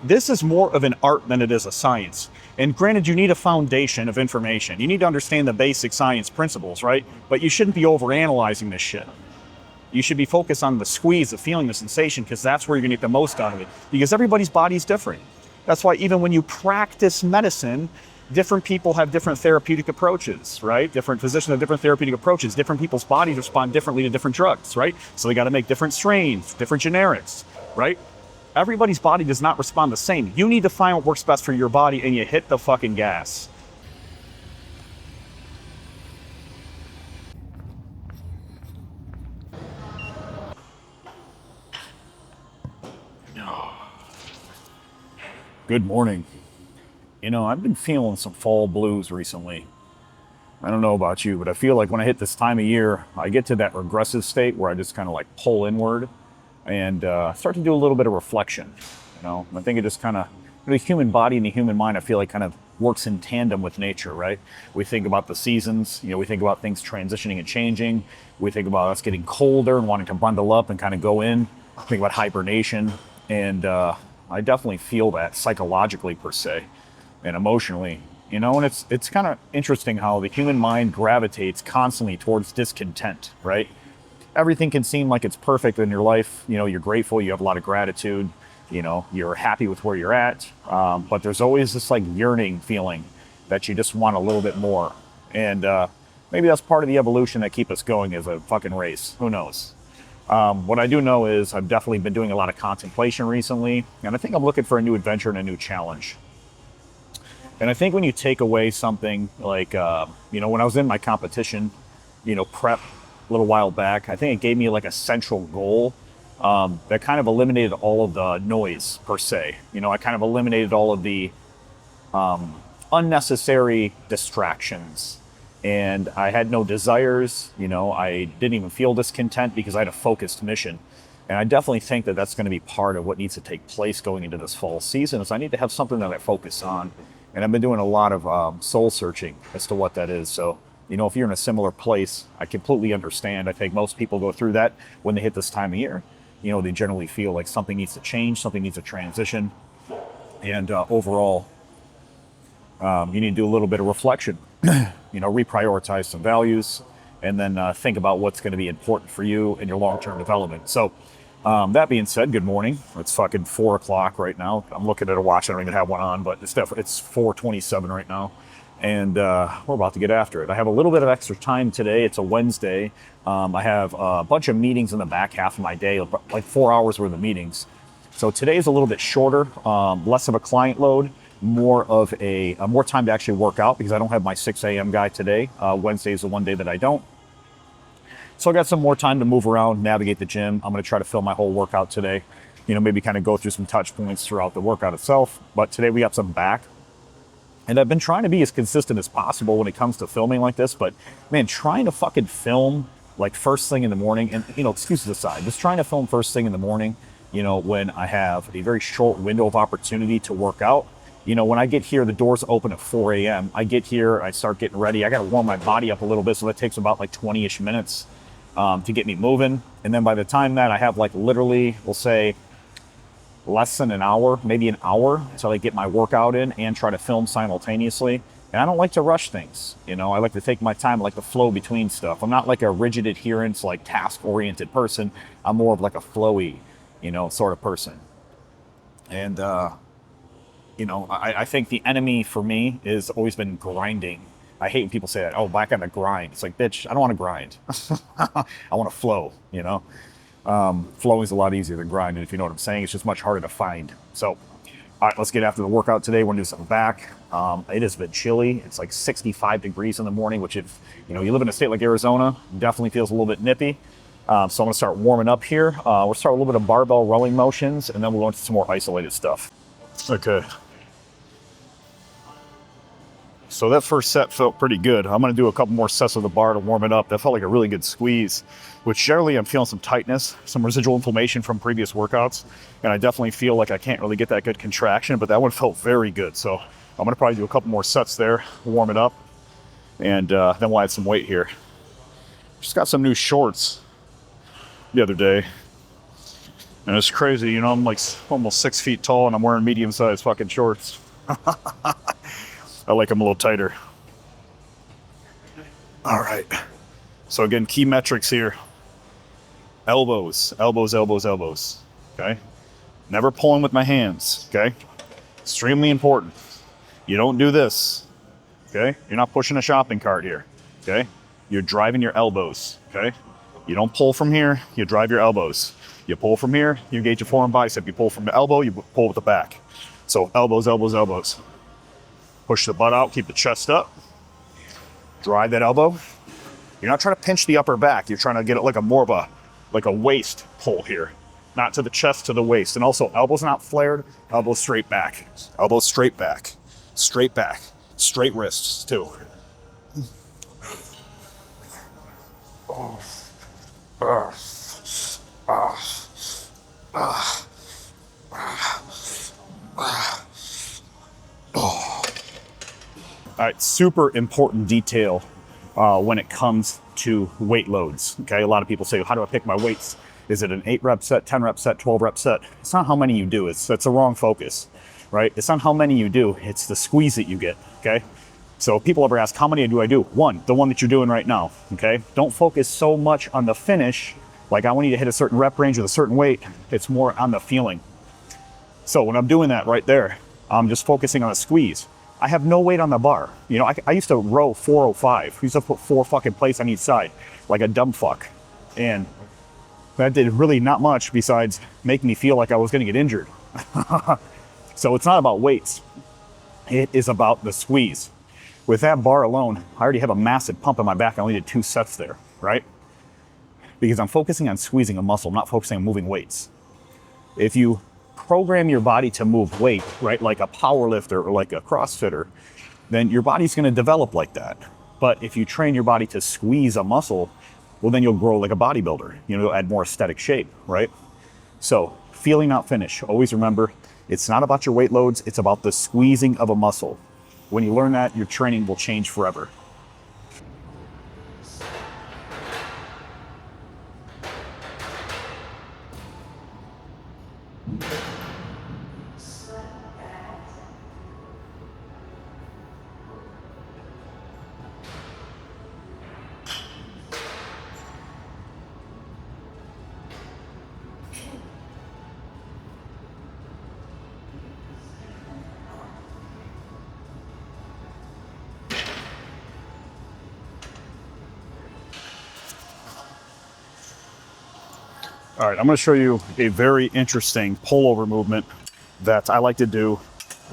This is more of an art than it is a science. And granted, you need a foundation of information. You need to understand the basic science principles, right? But you shouldn't be overanalyzing this shit. You should be focused on the squeeze, the feeling, the sensation, because that's where you're gonna get the most out of it. Because everybody's body is different. That's why even when you practice medicine, different people have different therapeutic approaches, right? Different physicians have different therapeutic approaches. Different people's bodies respond differently to different drugs, right? So they gotta make different strains, different generics, right? Everybody's body does not respond the same. You need to find what works best for your body and you hit the fucking gas. Good morning. I've been feeling some fall blues recently. I don't know about you, but I feel like when I hit this time of year, I get to that regressive state where I just kind of like pull inward and start to do a little bit of reflection. I think it just kind of, the human body and the human mind, I feel like kind of works in tandem with nature, right? We think about the seasons, we think about things transitioning and changing. We think about us getting colder and wanting to bundle up and kind of go in. Think about hibernation. And I definitely feel that psychologically per se and emotionally, and it's kind of interesting how the human mind gravitates constantly towards discontent, right? Everything can seem like it's perfect in your life. You're grateful, you have a lot of gratitude, you're happy with where you're at. But there's always this like yearning feeling that you just want a little bit more. And maybe that's part of the evolution that keep us going as a fucking race. Who knows? What I do know is I've definitely been doing a lot of contemplation recently, and I think I'm looking for a new adventure and a new challenge. And I think when you take away something like, when I was in my competition, prep a little while back, I think it gave me like a central goal that kind of eliminated all of the noise per se. I kind of eliminated all of the unnecessary distractions. And I had no desires, I didn't even feel discontent because I had a focused mission. And I definitely think that that's going to be part of what needs to take place going into this fall season is I need to have something that I focus on. And I've been doing a lot of soul searching as to what that is. So, if you're in a similar place, I completely understand. I think most people go through that when they hit this time of year. They generally feel like something needs to change, something needs to transition. And overall, you need to do a little bit of reflection, reprioritize some values, and then think about what's going to be important for you in your long-term development. So that being said, good morning. It's fucking 4 o'clock right now. I'm looking at a watch. I don't even have one on, but it's 4:27 right now. And we're about to get after it. I have a little bit of extra time today. It's a Wednesday. I have a bunch of meetings in the back half of my day, like 4 hours worth of meetings. So today is a little bit shorter, less of a client load, more of more time to actually work out because I don't have my 6 a.m. guy today. Wednesday is the one day that I don't. So I got some more time to move around, navigate the gym. I'm going to try to film my whole workout today. Maybe kind of go through some touch points throughout the workout itself. But today we got some back. And I've been trying to be as consistent as possible when it comes to filming like this. But man, trying to fucking film like first thing in the morning, and excuses aside, just trying to film first thing in the morning, when I have a very short window of opportunity to work out. When I get here, the doors open at 4 a.m. I get here, I start getting ready. I got to warm my body up a little bit. So that takes about like 20-ish minutes to get me moving. And then by the time that I have like literally, we'll say less than an hour, maybe an hour until I get my workout in and try to film simultaneously. And I don't like to rush things. I like to take my time. I like to flow between stuff. I'm not like a rigid adherence, like task-oriented person. I'm more of like a flowy, sort of person. And, I think the enemy for me has always been grinding. I hate when people say that, back on the grind. It's like, bitch, I don't want to grind. I want to flow, Flowing is a lot easier than grinding, if you know what I'm saying. It's just much harder to find. So, all right, let's get after the workout today. We're going to do some back. It has been chilly. It's like 65 degrees in the morning, which if, you live in a state like Arizona, definitely feels a little bit nippy. So I'm going to start warming up here. We'll start with a little bit of barbell rowing motions, and then we'll go into some more isolated stuff. Okay. So that first set felt pretty good. I'm going to do a couple more sets of the bar to warm it up. That felt like a really good squeeze, which generally I'm feeling some tightness, some residual inflammation from previous workouts. And I definitely feel like I can't really get that good contraction, but that one felt very good. So I'm going to probably do a couple more sets there, warm it up, and then we'll add some weight here. Just got some new shorts the other day. And it's crazy, you know, I'm like almost 6 feet tall and I'm wearing medium-sized fucking shorts. I like them a little tighter. All right. So again, key metrics here. Elbows, elbows, elbows, elbows. Okay. Never pulling with my hands. Okay. Extremely important. You don't do this. Okay. You're not pushing a shopping cart here. Okay. You're driving your elbows. Okay. You don't pull from here. You drive your elbows. You pull from here. You engage your forearm bicep. You pull from the elbow. You pull with the back. So elbows, elbows, elbows. Push the butt out. Keep the chest up. Drive that elbow. You're not trying to pinch the upper back. You're trying to get it like a more of a waist pull here, not to the chest, to the waist. And also elbows not flared, elbows straight back, elbows straight back, straight back, straight wrists too. All right, super important detail when it comes to weight loads. Okay, a lot of people say, how do I pick my weights? Is it an 8 rep set, 10 rep set, 12 rep set? It's not how many you do. That's a wrong focus, right? It's not how many you do. It's the squeeze that you get. Okay. So people ever ask, how many do I do? One, the one that you're doing right now. Okay. Don't focus so much on the finish. Like I want you to hit a certain rep range with a certain weight. It's more on the feeling. So when I'm doing that right there, I'm just focusing on a squeeze. I have no weight on the bar. You know, I used to row 405. I used to put 4 fucking plates on each side, like a dumb fuck. And that did really not much besides make me feel like I was gonna get injured. So it's not about weights. It is about the squeeze. With that bar alone, I already have a massive pump in my back. I only did 2 sets there, right? Because I'm focusing on squeezing a muscle, I'm not focusing on moving weights. If you program your body to move weight, right, like a power lifter or like a CrossFitter, then your body's going to develop like that. But if you train your body to squeeze a muscle, well, then you'll grow like a bodybuilder. You know, you'll add more aesthetic shape, right? So feeling, not finish. Always remember, it's not about your weight loads. It's about the squeezing of a muscle. When you learn that, your training will change forever. All right, I'm going to show you a very interesting pullover movement that I like to do.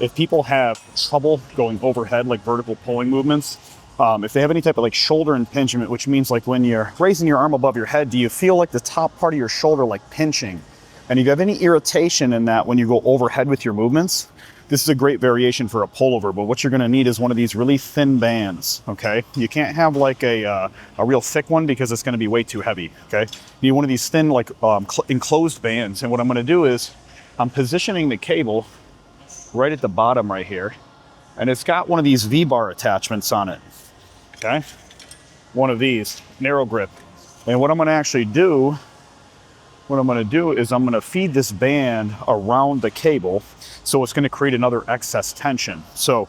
If people have trouble going overhead, like vertical pulling movements, if they have any type of like shoulder impingement, which means like when you're raising your arm above your head, do you feel like the top part of your shoulder like pinching? And if you have any irritation in that when you go overhead with your movements, this is a great variation for a pullover, but what you're gonna need is one of these really thin bands, okay? You can't have like a real thick one because it's gonna be way too heavy, okay? You need one of these thin, like enclosed bands. And what I'm gonna do is I'm positioning the cable right at the bottom right here, and it's got one of these V-bar attachments on it, okay? One of these, narrow grip. And what I'm gonna actually do, I'm gonna feed this band around the cable, so it's gonna create another excess tension. So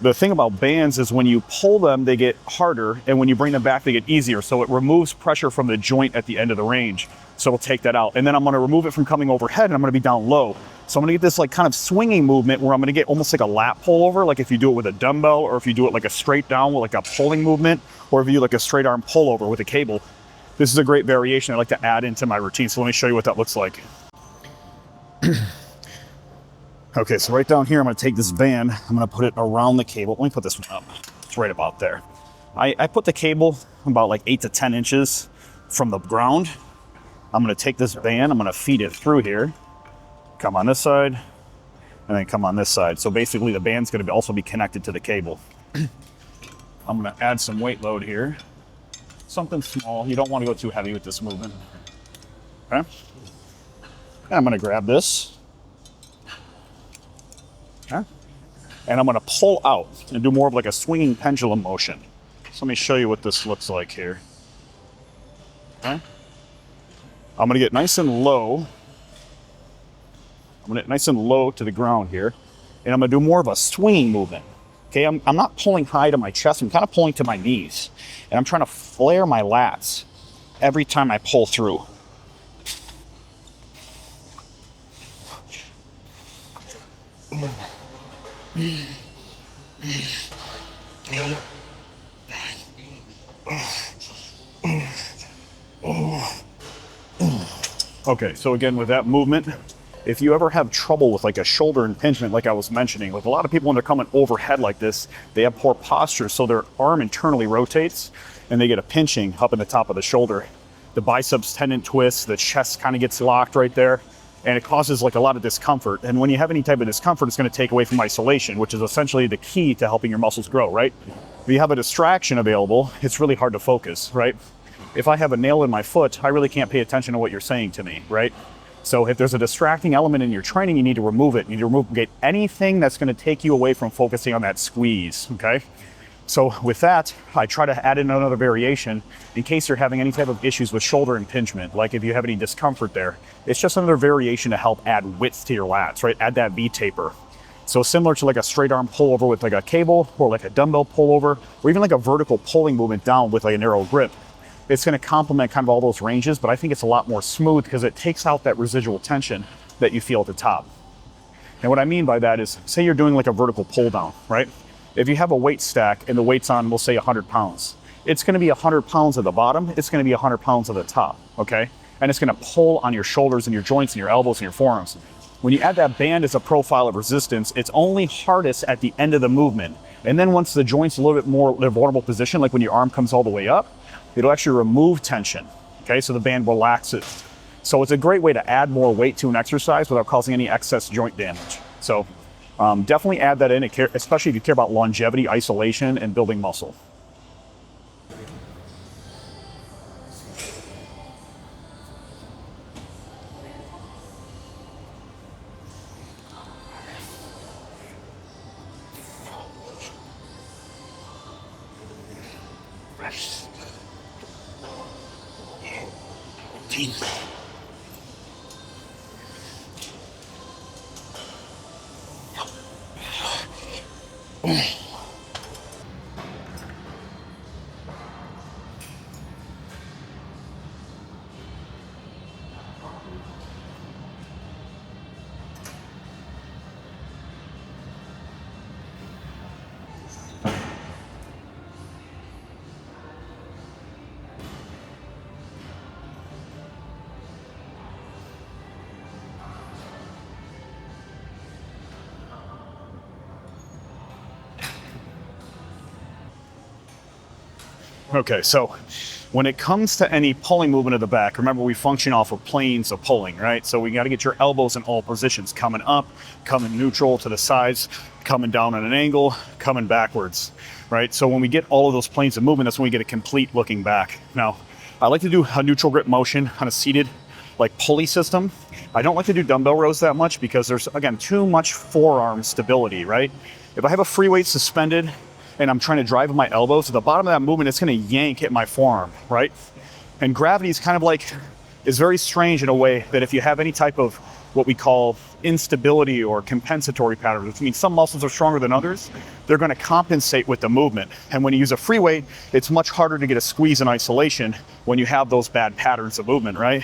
the thing about bands is when you pull them, they get harder, and when you bring them back, they get easier. So it removes pressure from the joint at the end of the range. So we'll take that out. And then I'm gonna remove it from coming overhead, and I'm gonna be down low. So I'm gonna get this like kind of swinging movement where I'm gonna get almost like a lat pullover, like if you do it with a dumbbell, or if you do it like a straight down with like a pulling movement, or if you do like a straight arm pullover with a cable. This is a great variation I like to add into my routine. So let me show you what that looks like. Okay, so right down here, I'm gonna take this band, I'm gonna put it around the cable. Let me put this one up. It's right about there. I put the cable about like 8 to 10 inches from the ground. I'm gonna take this band, I'm gonna feed it through here, come on this side, and then come on this side. So basically the band's gonna also be connected to the cable. I'm gonna add some weight load here. Something small. You don't want to go too heavy with this movement. Okay. And I'm going to grab this. Okay. And I'm going to pull out and do more of like a swinging pendulum motion. So let me show you what this looks like here. Okay. I'm going to get nice and low I'm gonna nice and low to the ground here, and I'm gonna do more of a swinging movement. Okay, I'm not pulling high to my chest, I'm kind of pulling to my knees. And I'm trying to flare my lats every time I pull through. Okay, so again, with that movement, if you ever have trouble with like a shoulder impingement, like I was mentioning, like a lot of people when they're coming overhead like this, they have poor posture, so their arm internally rotates and they get a pinching up in the top of the shoulder. The biceps tendon twists, the chest kind of gets locked right there, and it causes like a lot of discomfort. And when you have any type of discomfort, it's going to take away from isolation, which is essentially the key to helping your muscles grow, right? If you have a distraction available, it's really hard to focus, right? If I have a nail in my foot, I really can't pay attention to what you're saying to me, right? So if there's a distracting element in your training, you need to remove it. You need to get anything that's going to take you away from focusing on that squeeze, okay? So with that, I try to add in another variation in case you're having any type of issues with shoulder impingement, like if you have any discomfort there. It's just another variation to help add width to your lats, right? Add that V taper. So similar to like a straight arm pullover with like a cable, or like a dumbbell pullover, or even like a vertical pulling movement down with like a narrow grip. It's going to complement kind of all those ranges, but I think it's a lot more smooth because it takes out that residual tension that you feel at the top. And what I mean by that is, say you're doing like a vertical pull down, right? If you have a weight stack and the weight's on, we'll say 100 pounds, it's going to be 100 pounds at the bottom, it's going to be 100 pounds at the top, okay? And it's going to pull on your shoulders and your joints and your elbows and your forearms. When you add that band as a profile of resistance, it's only hardest at the end of the movement. And then once the joint's a little bit more in a vulnerable position, like when your arm comes all the way up, it'll actually remove tension, okay? So the band relaxes. So it's a great way to add more weight to an exercise without causing any excess joint damage. So definitely add that in, especially if you care about longevity, isolation, and building muscle. Okay, so when it comes to any pulling movement of the back, remember we function off of planes of pulling, right? So we got to get your elbows in all positions, coming up, coming neutral to the sides, coming down at an angle, coming backwards, right? So when we get all of those planes of movement, that's when we get a complete looking back. Now, I like to do a neutral grip motion on a seated like pulley system. I don't like to do dumbbell rows that much because there's, again, too much forearm stability, right? If I have a free weight suspended and I'm trying to drive with my elbows, at the bottom of that movement, it's going to yank at my forearm, right? And gravity is kind of like, is very strange in a way that if you have any type of what we call instability or compensatory patterns, which means some muscles are stronger than others, they're going to compensate with the movement. And when you use a free weight, it's much harder to get a squeeze in isolation when you have those bad patterns of movement, right?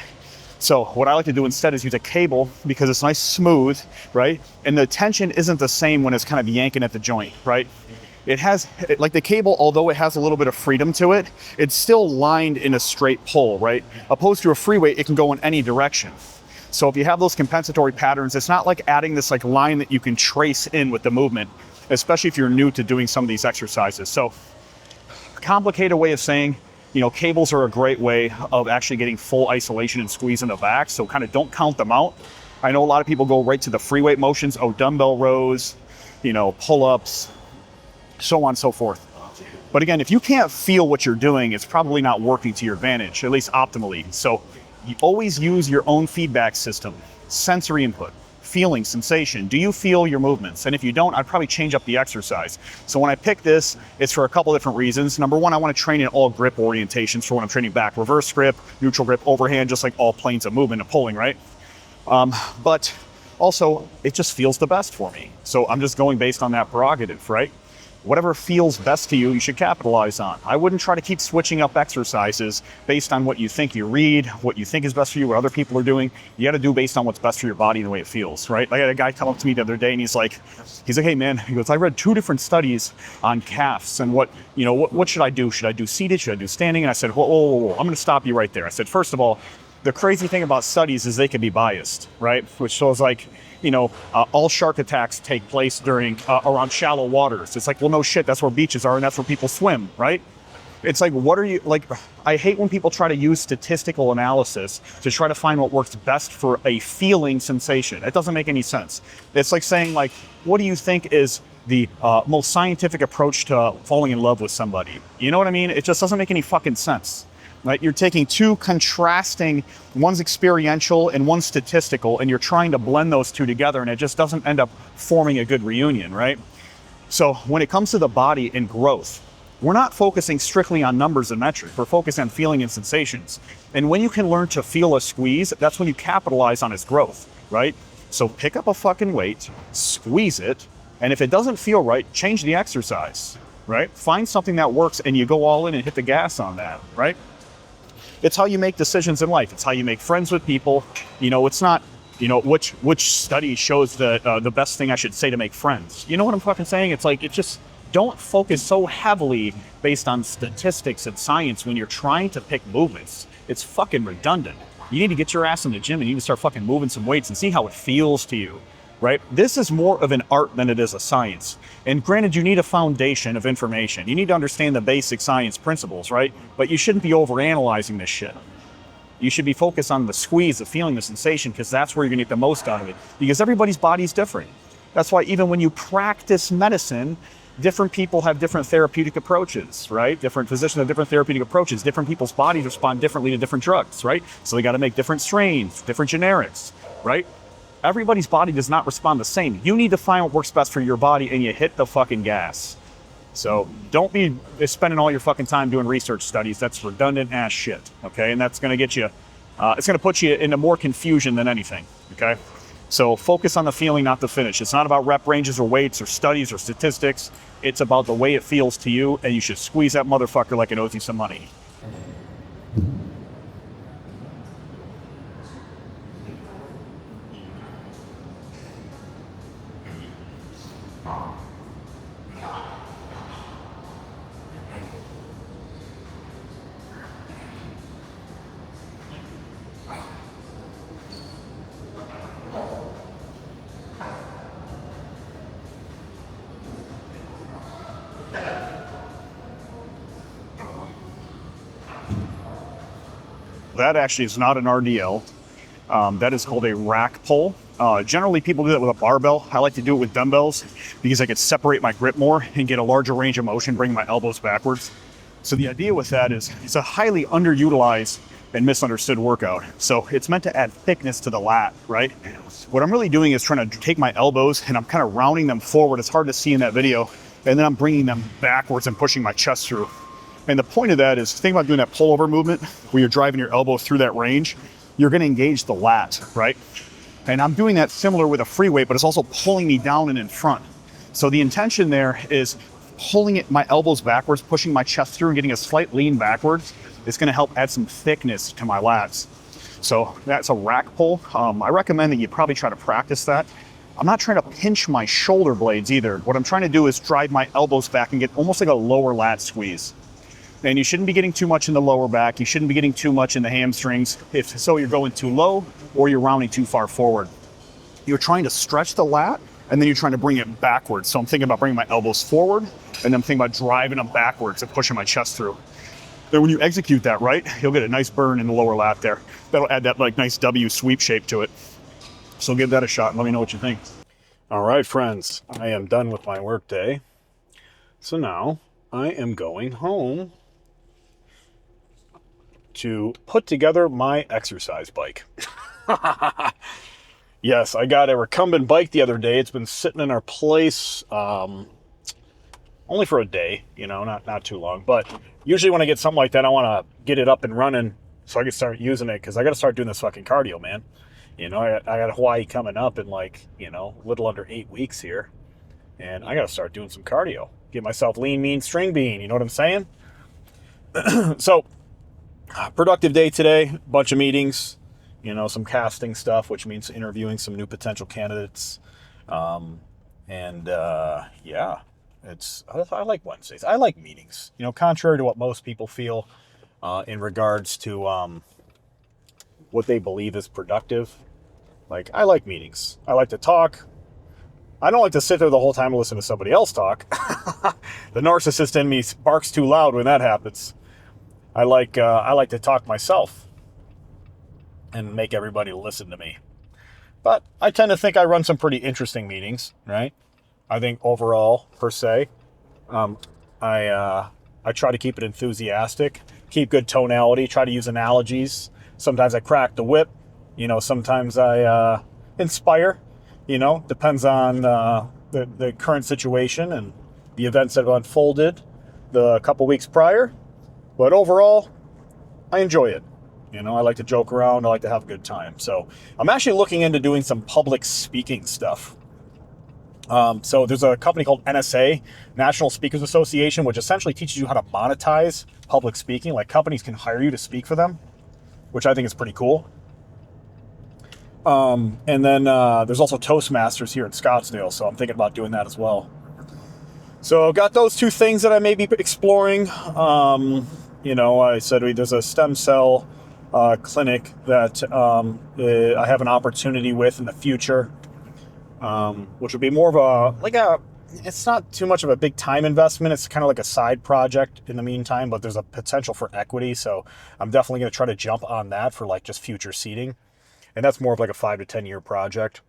So what I like to do instead is use a cable because it's nice, smooth, right? And the tension isn't the same when it's kind of yanking at the joint, right? It has, like the cable, although it has a little bit of freedom to it, it's still lined in a straight pull, right? Opposed to a free weight, it can go in any direction. So if you have those compensatory patterns, it's not like adding this like line that you can trace in with the movement, especially if you're new to doing some of these exercises. So complicated way of saying, you know, cables are a great way of actually getting full isolation and squeeze in the back. So kind of don't count them out. I know a lot of people go right to the free weight motions, dumbbell rows, you know, pull-ups, so on and so forth. But again, if you can't feel what you're doing, it's probably not working to your advantage, at least optimally. So you always use your own feedback system, sensory input, feeling, sensation. Do you feel your movements? And if you don't, I'd probably change up the exercise. So when I pick this, it's for a couple different reasons. Number one, I want to train in all grip orientations for when I'm training back. Reverse grip, neutral grip, overhand, just like all planes of movement and pulling, right? But Also, it just feels the best for me. So I'm just going based on that prerogative, right? Whatever feels best to you, you should capitalize on. I wouldn't try to keep switching up exercises based on what you think you read, what you think is best for you, what other people are doing. You got to do based on what's best for your body and the way it feels, right? I had a guy come up to me the other day and he's like, hey man, he goes, I read 2 different studies on calves and what should I do? Should I do seated? Should I do standing? And I said, whoa. I'm going to stop you right there. I said, first of all, the crazy thing about studies is they can be biased, right? Which shows like, all shark attacks take place during around shallow waters. It's like, well, no shit, that's where beaches are and that's where people swim, right? It's like, what are you, like, I hate when people try to use statistical analysis to try to find what works best for a feeling sensation. It doesn't make any sense. It's like saying, like, what do you think is the most scientific approach to falling in love with somebody? You know what I mean? It just doesn't make any fucking sense. Right? You're taking 2 contrasting, one's experiential and one's statistical, and you're trying to blend those 2 together, and it just doesn't end up forming a good reunion, right? So when it comes to the body and growth, we're not focusing strictly on numbers and metrics. We're focused on feeling and sensations. And when you can learn to feel a squeeze, that's when you capitalize on its growth, right? So pick up a fucking weight, squeeze it, and if it doesn't feel right, change the exercise, right? Find something that works and you go all in and hit the gas on that, right? It's how you make decisions in life. It's how you make friends with people. It's not, which study shows the best thing I should say to make friends. You know what I'm fucking saying? It's like, don't focus so heavily based on statistics and science when you're trying to pick movements. It's fucking redundant. You need to get your ass in the gym and you need to start fucking moving some weights and see how it feels to you, right? This is more of an art than it is a science. And granted, you need a foundation of information. You need to understand the basic science principles, right? But you shouldn't be overanalyzing this shit. You should be focused on the squeeze, the feeling, the sensation, because that's where you're gonna get the most out of it. Because everybody's body's different. That's why even when you practice medicine, different people have different therapeutic approaches, right? Different physicians have different therapeutic approaches. Different people's bodies respond differently to different drugs, right? So they gotta make different strains, different generics, right? Everybody's body does not respond the same. You need to find what works best for your body and you hit the fucking gas. So don't be spending all your fucking time doing research studies. That's redundant ass shit, okay? And that's gonna get you, it's gonna put you into more confusion than anything, okay? So focus on the feeling, not the finish. It's not about rep ranges or weights or studies or statistics. It's about the way it feels to you, and you should squeeze that motherfucker like it owes you some money. That actually is not an RDL. That is called a rack pull. Generally, people do that with a barbell. I like to do it with dumbbells because I can separate my grip more and get a larger range of motion, bring my elbows backwards. So the idea with that is it's a highly underutilized and misunderstood workout. So it's meant to add thickness to the lat, right? What I'm really doing is trying to take my elbows and I'm kind of rounding them forward. It's hard to see in that video. And then I'm bringing them backwards and pushing my chest through. And the point of that is, think about doing that pullover movement where you're driving your elbow through that range. You're gonna engage the lat, right? And I'm doing that similar with a free weight, but it's also pulling me down and in front. So the intention there is pulling my elbows backwards, pushing my chest through and getting a slight lean backwards. It's gonna help add some thickness to my lats. So that's a rack pull. I recommend that you probably try to practice that. I'm not trying to pinch my shoulder blades either. What I'm trying to do is drive my elbows back and get almost like a lower lat squeeze. And you shouldn't be getting too much in the lower back. You shouldn't be getting too much in the hamstrings. If so, you're going too low or you're rounding too far forward. You're trying to stretch the lat and then you're trying to bring it backwards. So I'm thinking about bringing my elbows forward and then I'm thinking about driving them backwards and pushing my chest through. Then when you execute that right, you'll get a nice burn in the lower lat there. That'll add that like nice W sweep shape to it. So give that a shot and let me know what you think. All right, friends, I am done with my work day. So now I am going home to put together my exercise bike. Yes, I got a recumbent bike the other day. It's been sitting in our place only for a day, you know, not too long. But usually when I get something like that, I want to get it up and running so I can start using it because I got to start doing this fucking cardio, man. I got Hawaii coming up in like, a little under 8 weeks here. And I got to start doing some cardio. Get myself lean, mean, string bean. You know what I'm saying? So, productive day today. Bunch of meetings. Some casting stuff, which means interviewing some new potential candidates. Yeah, I like Wednesdays. I like meetings. Contrary to what most people feel in regards to what they believe is productive. Like, I like meetings. I like to talk. I don't like to sit there the whole time and listen to somebody else talk. The narcissist in me barks too loud when that happens. I like to talk myself and make everybody listen to me. But I tend to think I run some pretty interesting meetings, right? I think overall, per se, I try to keep it enthusiastic, keep good tonality, try to use analogies. Sometimes I crack the whip. Sometimes I inspire. Depends on the current situation and the events that have unfolded the couple weeks prior. But overall, I enjoy it. I like to joke around. I like to have a good time. So I'm actually looking into doing some public speaking stuff. So there's a company called NSA, National Speakers Association, which essentially teaches you how to monetize public speaking. Like, companies can hire you to speak for them, which I think is pretty cool. And then there's also Toastmasters here in Scottsdale, so I'm thinking about doing that as well. So I've got those two things that I may be exploring. I said there's a stem cell clinic that I have an opportunity with in the future, which would be more of it's not too much of a big time investment. It's kind of like a side project in the meantime, but there's a potential for equity. So I'm definitely going to try to jump on that for like just future seeding. And that's more of like a 5 to 10 year project.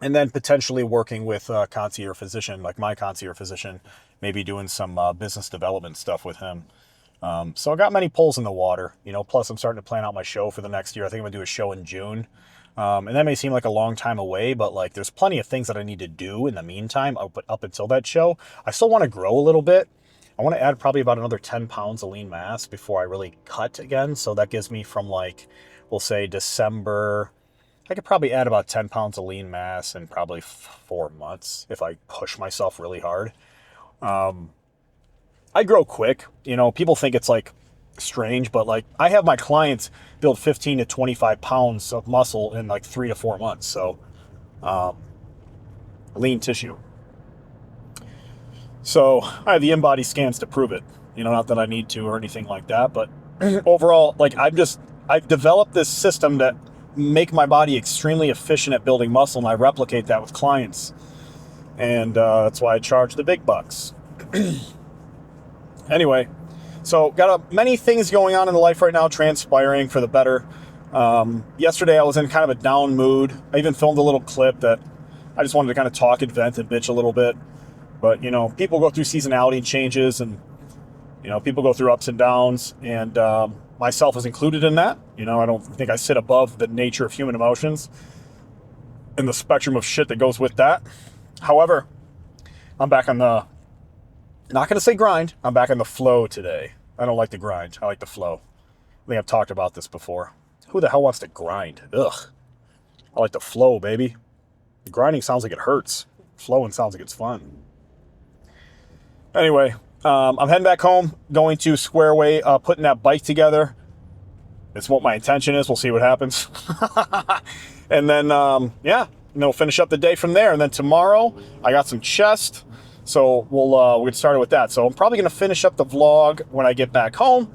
And then potentially working with a concierge physician, like my concierge physician, maybe doing some business development stuff with him. So I got many poles in the water, plus I'm starting to plan out my show for the next year. I think I'm gonna do a show in June. And that may seem like a long time away, but like there's plenty of things that I need to do in the meantime up until that show. I still want to grow a little bit. I want to add probably about another 10 pounds of lean mass before I really cut again. So that gives me from like, we'll say December, I could probably add about 10 pounds of lean mass in probably 4 months if I push myself really hard. I grow quick. People think it's like strange, but like I have my clients build 15 to 25 pounds of muscle in like 3 to 4 months. So lean tissue. So I have the in-body scans to prove it. Not that I need to or anything like that, but overall, like I've developed this system that make my body extremely efficient at building muscle, and I replicate that with clients. And that's why I charge the big bucks. Anyway, so got many things going on in the life right now, transpiring for the better. Yesterday I was in kind of a down mood. I even filmed a little clip that I just wanted to kind of talk and vent and bitch a little bit. But, people go through seasonality changes and, people go through ups and downs, and myself is included in that. I don't think I sit above the nature of human emotions and the spectrum of shit that goes with that. However, I'm back on the, not going to say grind, I'm back on the flow today. I don't like the grind. I like the flow. I think I've talked about this before. Who the hell wants to grind? Ugh. I like the flow, baby. Grinding sounds like it hurts. Flowing sounds like it's fun. Anyway, I'm heading back home, going to square away putting that bike together. It's what my intention is. We'll see what happens. And then, we'll finish up the day from there. And then tomorrow, I got some chest. So we'll get started with that. So I'm probably going to finish up the vlog when I get back home.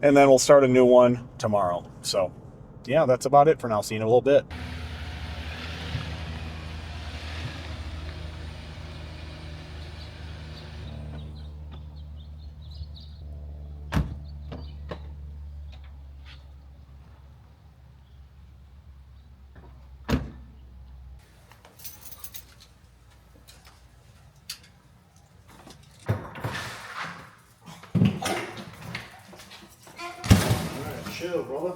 And then we'll start a new one tomorrow. So, yeah, that's about it for now. See you in a little bit. Chill, brother.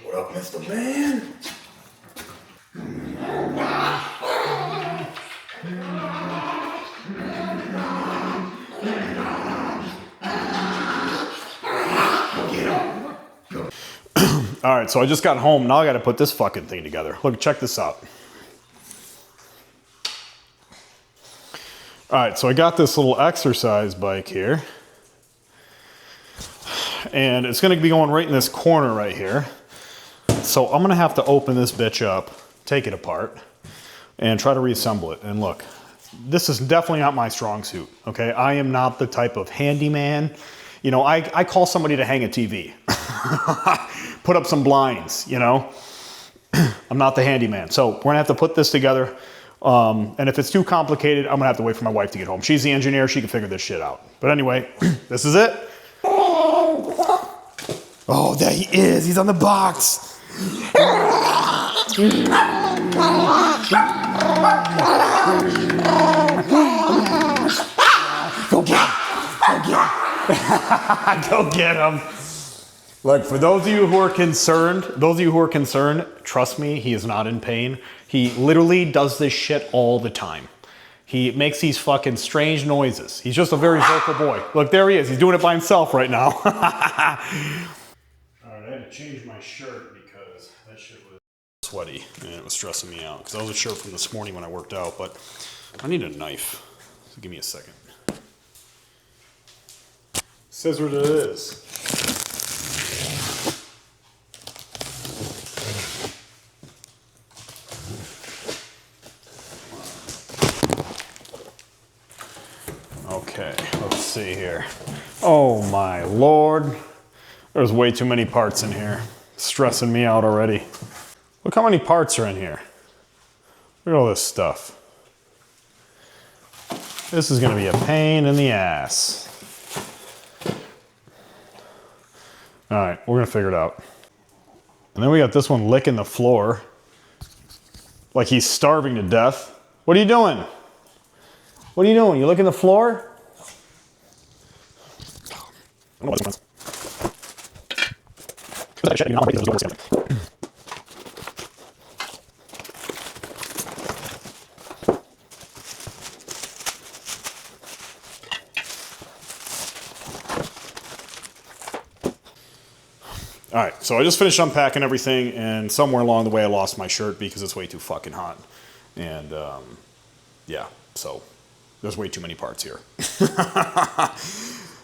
What up, Mr. Man? Get him. All right, so I just got home. Now I got to put this fucking thing together. Look, check this out. All right, so I got this little exercise bike here. And it's going to be going right in this corner right here. So I'm going to have to open this bitch up, take it apart, and try to reassemble it. And look, this is definitely not my strong suit, okay? I am not the type of handyman. You know, I call somebody to hang a TV, put up some blinds, you know? I'm not the handyman. So we're gonna have to put this together. And if it's too complicated, I'm gonna have to wait for my wife to get home. She's the engineer, she can figure this shit out. But anyway, this is it. Oh, there he is, he's on the box. Go get him. Go get him. Go get him. Look, for those of you who are concerned, trust me, he is not in pain. He literally does this shit all the time. He makes these fucking strange noises. He's just a very vocal boy. Look, there he is. He's doing it by himself right now. All right, I had to change my shirt because that shit was sweaty and it was stressing me out. Because that was a shirt from this morning when I worked out, but I need a knife. So give me a second. Scissors it is. Okay, let's see here. Oh my Lord. There's way too many parts in here. Stressing me out already. Look how many parts are in here. Look at all this stuff. This is gonna be a pain in the ass. All right, we're gonna figure it out. And then we got this one licking the floor. Like he's starving to death. What are you doing? What are you doing? You licking the floor? All right, so I just finished unpacking everything, and somewhere along the way I lost my shirt because it's way too fucking hot. And yeah, so there's way too many parts here.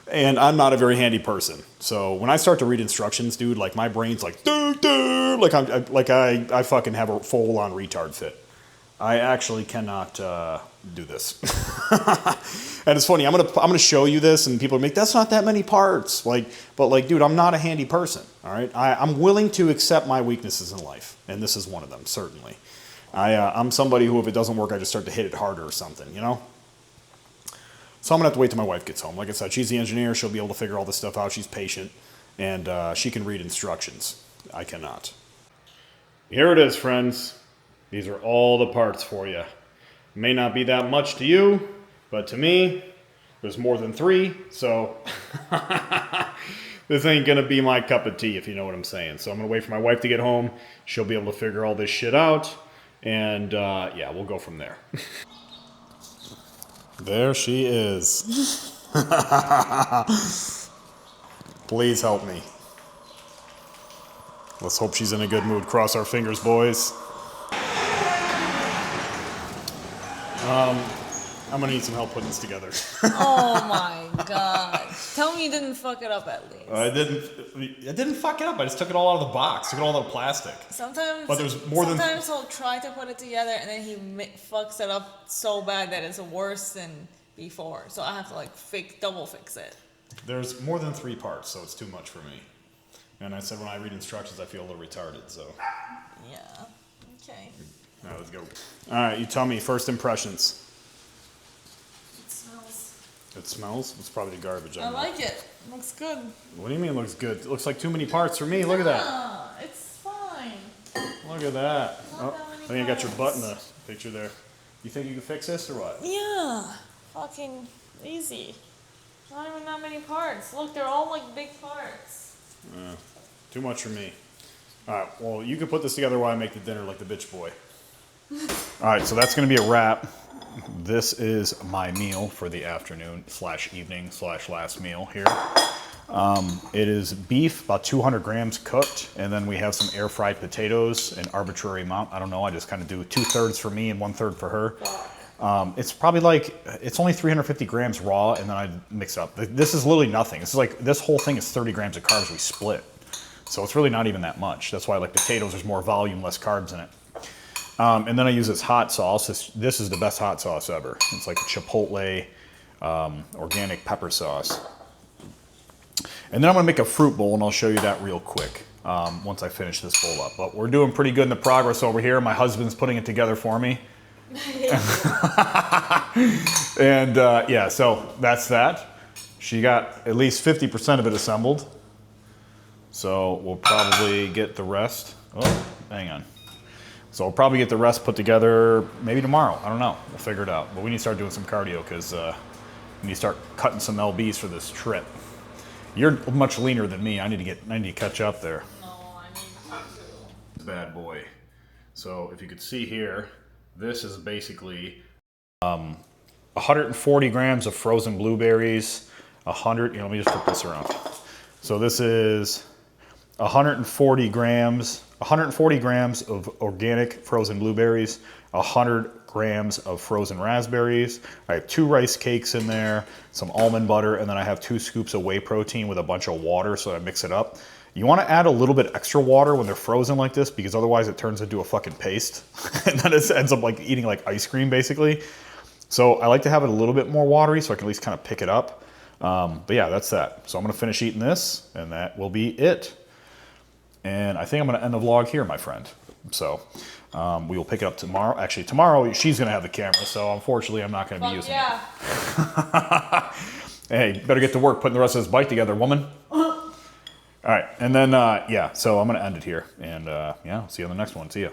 And I'm not a very handy person. So when I start to read instructions, dude, like my brain's like, like I fucking have a full-on retard fit. I actually cannot do this. And it's funny, I'm gonna show you this, and people are like, that's not that many parts. But dude, I'm not a handy person. All right, I'm willing to accept my weaknesses in life, and this is one of them, certainly. I'm somebody who, if it doesn't work, I just start to hit it harder or something, you know. So I'm gonna have to wait till my wife gets home. Like I said, she's the engineer. She'll be able to figure all this stuff out. She's patient, and she can read instructions. I cannot. Here it is, friends. These are all the parts for you. May not be that much to you, but to me, there's more than 3, so this ain't gonna be my cup of tea, if you know what I'm saying. So I'm gonna wait for my wife to get home. She'll be able to figure all this shit out, and yeah, we'll go from there. There she is. Please help me. Let's hope she's in a good mood. Cross our fingers, boys. I'm gonna need some help putting this together. Oh my god. Tell me you didn't fuck it up at least. I didn't fuck it up. I just took it all out of the box. Took it all out of the plastic. Sometimes, but there's more than. Sometimes he'll try to put it together and then he fucks it up so bad that it's worse than before. So I have to like double fix it. There's more than 3 parts, so it's too much for me. And I said when I read instructions, I feel a little retarded. So. Yeah. Okay. All right, let's go. All right, you tell me first impressions. It smells. It smells? It's probably garbage. I like it. Looks good. What do you mean it looks good? It looks like too many parts for me. Look at that. Yeah, it's fine. Look at that. Not Oh, that I many think I got your butt in the parts. picture there. You think you can fix this or what? Yeah. Fucking easy. Not even that many parts. Look, they're all like big parts. Too much for me. All right, well, you can put this together while I make the dinner like the bitch boy. All right, so that's going to be a wrap. This is my meal for the afternoon / evening / last meal here. It is beef, about 200 grams cooked, and then we have some air fried potatoes, an arbitrary amount. I don't know, I just kind of do 2/3 for me and 1/3 for her. It's probably like, it's only 350 grams raw, and then I mix it up. This is literally nothing. This is like, this whole thing is 30 grams of carbs we split. So it's really not even that much. That's why I like potatoes, there's more volume, less carbs in it. And then I use this hot sauce. This is the best hot sauce ever. It's like a Chipotle organic pepper sauce. And then I'm gonna make a fruit bowl, and I'll show you that real quick once I finish this bowl up. But we're doing pretty good in the progress over here. My husband's putting it together for me. And yeah, so that's that. She got at least 50% of it assembled. So we'll probably get the rest. Oh, hang on. So we'll probably get the rest put together maybe tomorrow. I don't know. We'll figure it out. But we need to start doing some cardio because we need to start cutting some lbs for this trip. You're much leaner than me. I need to catch up there. No, I need to. Bad boy. So if you could see here, this is basically 140 grams of frozen blueberries. 100. Let me just flip this around. So this is 140 grams of organic frozen blueberries, 100 grams of frozen raspberries. I have 2 rice cakes in there, some almond butter, and then I have 2 scoops of whey protein with a bunch of water, so I mix it up. You want to add a little bit extra water when they're frozen like this, because otherwise it turns into a fucking paste. And then it ends up like eating like ice cream basically. So I like to have it a little bit more watery so I can at least kind of pick it up. But yeah, that's that. So I'm gonna finish eating this, and that will be it. And I think I'm going to end the vlog here, my friend. So we will pick it up tomorrow. Actually, tomorrow she's going to have the camera, so unfortunately I'm not going to be using it. Hey, better get to work putting the rest of this bike together, woman. All right, and then, yeah, so I'm going to end it here. And yeah, see you on the next one. See ya.